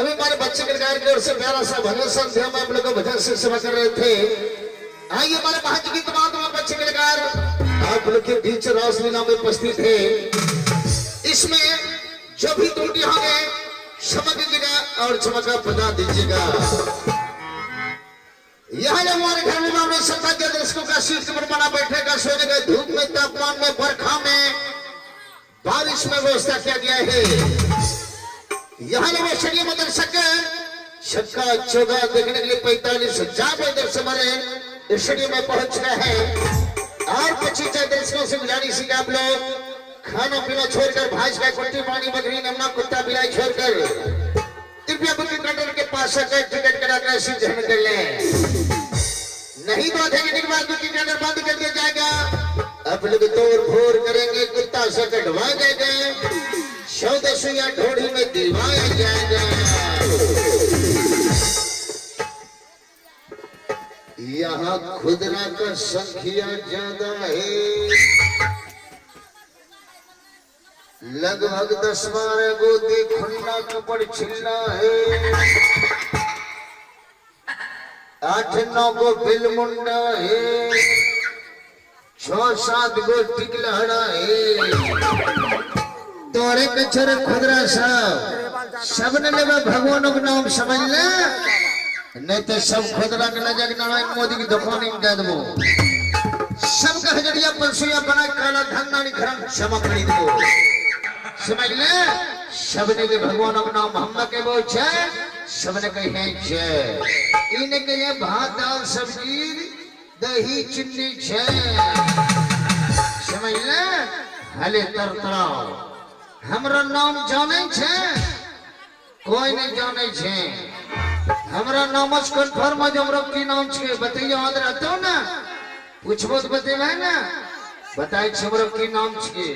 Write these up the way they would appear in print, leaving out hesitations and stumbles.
अभी हमारे बच्चे किरदार की ओर से प्यारा सा भजन संध्या में आप लोग भजन से सेवा कर रहे थे। आइए हमारे महाज की तमाम बच्चे किरदार आप लोग के बीच रोशनी नाम में उपस्थित है। इसमें जो भी त्रुटि होंगे क्षमा कीजिएगा और क्षमा का बता दीजिएगा। यहाँ हमारे घर में हमने श्रद्धा के दर्शकों का शीर्ष पर बना बैठेगा, सोने का धूप में, तापमान में, बरखा में, बारिश में व्यवस्था किया गया है। यहाँ लोग शरीर में दर्शक छक्का चौका देखने के लिए 45,000 दर्शक हमारे स्टेडियम में पहुंच गए हैं। और 25 दर्शकों से गुजारिश है आप लोग खाना पीना छोड़कर भाज का कुट्टी पानी बकरी नमना कुत्ता बिलाई छोड़कर कृपया बुकिंग काउंटर के पास आकर टिकट कराकर सीट जमा कर लें। नहीं तो आधे घंटे के बाद बुकिंग काउंटर बंद कर दिया जाएगा। आप लोग तोड़ फोड़ करेंगे, कुत्ता से कटवा जाएगा, सौदसुया ढोड़ी में दिलवाया जाएगा। यहाँ खुदरा का संख्या ज्यादा है, लगभग 10-12 गोदी खुन्ना कपड़ छिल्ला है, 8-9 गो बिल मुंडा है, 6-7 गो टिकलहड़ा है। तोरे कचर खुदरा साहब सबने लेवा भगवान का नाम समझ ले, नहीं तो सब खुदरा के नजर नारायण मोदी की दुकान में दे दो। सब का हजरिया परसुया बना काला धन नानी खरम क्षमा खरीद दो। समझ ले, सबने के भगवान का नाम मोहम्मद के वो छे, सबने कहे छे, इन्हें कहे भात दाल सब्जी दही चिन्नी छे। समझ ले, हले तरतराओ हमरा नाम जाने छे, कोई नहीं जाने छे। हमरा नाम कन्फर्म है, हमरा की नाम छे बताइए, याद रहते हो ना, पूछबो तो बतेला है ना, बताए छे हमरा की नाम छे।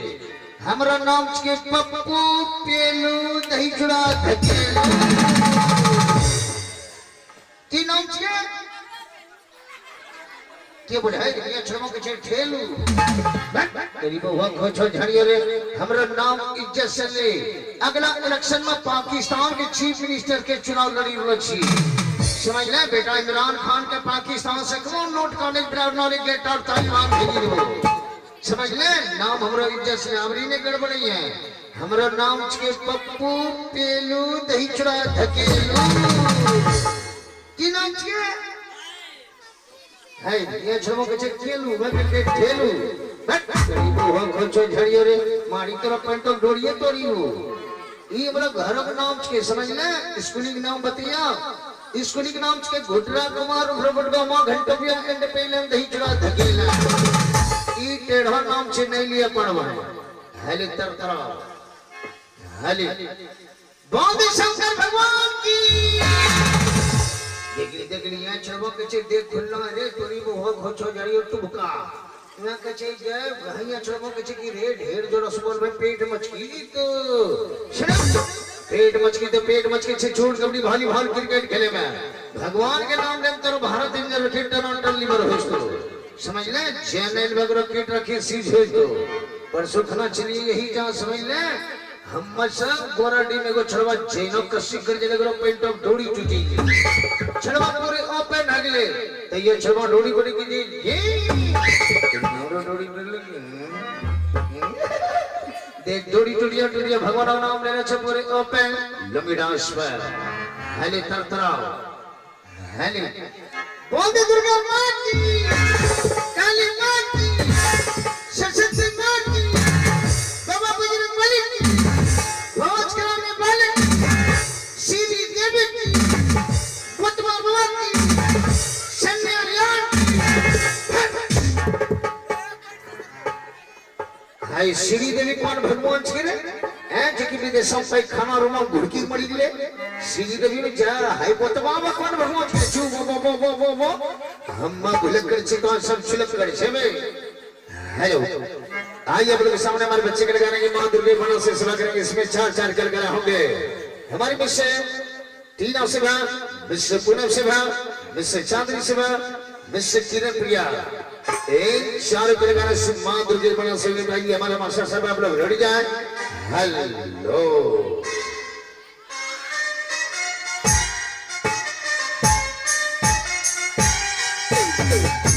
हमरा नाम छे पप्पू पेलू दही चूड़ा धकेलू। की नाम छे के बुढ़ाई दुनिया छड़मो के ठेलू तेरी बहुआ खोछो झड़ियो रे। हमरा नाम इज्जत से ले, अगला इलेक्शन में पाकिस्तान के चीफ मिनिस्टर के चुनाव लड़ी रहल छी। समझ ले बेटा, इमरान खान के पाकिस्तान से कौन note college driver knowledge gate और तालिबान भेजी हो। समझ ले, नाम हमरा इज्जत से आवरी ने गड़बड़ी है। हमरा नाम छे पप्पू पेलू दही चूड़ा धकेलू। की नाम छे है ये छमो के ठेलू मैं के ठेलू गरीब हो खोचो झड़ियो रे मारी तोरा पेंटो डोरिए तोरी हो। ई हमरा घर का नाम छे, समझ ले। स्कूली के नाम बतिया, स्कूली के नाम छे घुटरा कुमार उफरबटगा मां घंटोबिया एंड पेलन दही चूड़ा धकेला। ई टेढ़ा नाम छे नहीं लिया पड़वा हले तरतरा हले बोधि शंकर भगवान की देखली यहाँ छड़बो के देख खुलना रे तोरी वो खोछो जड़ियो टुबका यहाँ कचे जय यहाँ छड़बो के की रे ढेर जो रसगोल में पेट मचकी तो पेट मचकी तो पेट मचकी से छोड़ कबड्डी वॉलीबॉल क्रिकेट खेले में भगवान के नाम ले तेरो भारत इंजन रखे टन लीवर हो तो समझ ले। जैनल वगैरह किट रखे सीज हो तो पर सुखना चली यही जा। समझ ले, हम सब गोराडी में को छड़वा जैनो कसी कर जले गरो पेंट ऑफ डोरी टूटी छड़वा पूरे ओपन अगले तो ये छड़वा डोरी बड़ी की ये डोरी देख डोरी टूटिया टूटिया भगवान का नाम लेना छ पूरे ओपन लंबी डांस पर हले तरतराओ हले बोल दे दुर्गा मां की, काली मां की, सरस्वती मां की, बाबा बजरंग बली की, भोज कराने वाले सीधी देवी की, कुतुबा भगवान की, सन्यारियान हाय श्री देवी कौन भगवान छे रे हैं जेकी विदेशों पे खाना रोमा गुड़की मड़ी ले श्री देवी में जा हाय कुतुबा कौन भगवान छे चू वो हममा भुलक कर छे तो सब छुलक कर छे में। हेलो आइए आप लोग के सामने हमारे बच्चे के गाने की मां दुर्गा बना से सेवा करेंगे। इसमें 4 कल गए होंगे हमारी मिस टीना सेवा, मिस पूनम सेवा, मिस चांदनी सेवा, मिस किरण प्रिया। एक 4 कल गाने से मां दुर्गा बना से भाई हमारे मास्टर साहब आप लोग रेडी जाए। हेलो के